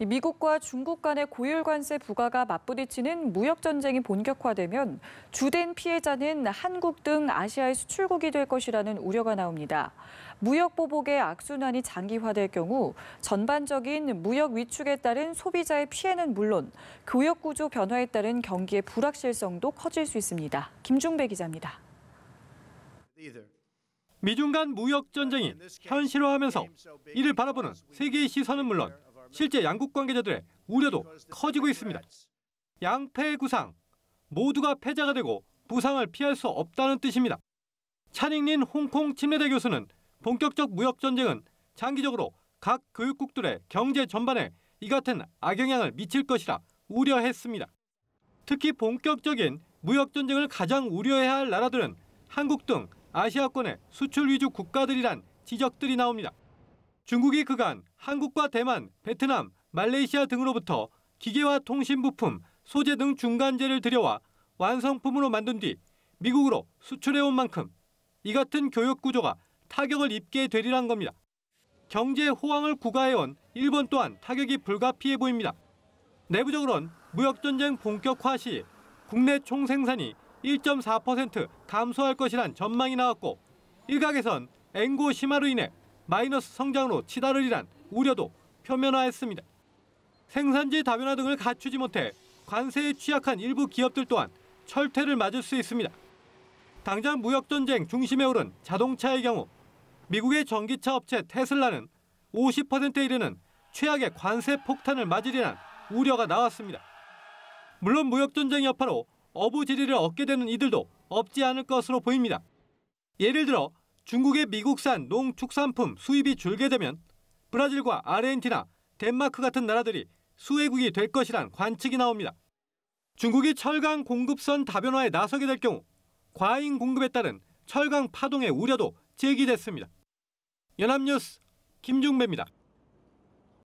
미국과 중국 간의 고율 관세 부과가 맞부딪히는 무역 전쟁이 본격화되면 주된 피해자는 한국 등 아시아의 수출국이 될 것이라는 우려가 나옵니다. 무역 보복의 악순환이 장기화될 경우 전반적인 무역 위축에 따른 소비자의 피해는 물론 교역 구조 변화에 따른 경기의 불확실성도 커질 수 있습니다. 김중배 기자입니다. 미중 간 무역 전쟁이 현실화하면서 이를 바라보는 세계의 시선은 물론 실제 양국 관계자들의 우려도 커지고 있습니다. 양패의 구상, 모두가 패자가 되고 부상을 피할 수 없다는 뜻입니다. 차닝린 홍콩 침례대 교수는 본격적 무역 전쟁은 장기적으로 각 교육국들의 경제 전반에 이 같은 악영향을 미칠 것이라 우려했습니다. 특히 본격적인 무역 전쟁을 가장 우려해야 할 나라들은 한국 등 아시아권의 수출 위주 국가들이란 지적들이 나옵니다. 중국이 그간 한국과 대만, 베트남, 말레이시아 등으로부터 기계와 통신 부품, 소재 등 중간재를 들여와 완성품으로 만든 뒤 미국으로 수출해온 만큼 이 같은 교역 구조가 타격을 입게 되리란 겁니다. 경제 호황을 구가해온 일본 또한 타격이 불가피해 보입니다. 내부적으로는 무역전쟁 본격화 시 국내 총생산이 1.4% 감소할 것이란 전망이 나왔고 일각에선 엔고 심화로 인해 마이너스 성장으로 치달으리란 우려도 표면화했습니다. 생산지 다변화 등을 갖추지 못해 관세에 취약한 일부 기업들 또한 철퇴를 맞을 수 있습니다. 당장 무역전쟁 중심에 오른 자동차의 경우 미국의 전기차 업체 테슬라는 50%에 이르는 최악의 관세 폭탄을 맞으리란 우려가 나왔습니다. 물론 무역전쟁 여파로 어부지리를 얻게 되는 이들도 없지 않을 것으로 보입니다. 예를 들어 중국의 미국산 농축산품 수입이 줄게 되면 브라질과 아르헨티나, 덴마크 같은 나라들이 수혜국이 될 것이란 관측이 나옵니다. 중국이 철강 공급선 다변화에 나서게 될 경우 과잉 공급에 따른 철강 파동의 우려도 제기됐습니다. 연합뉴스 김중배입니다.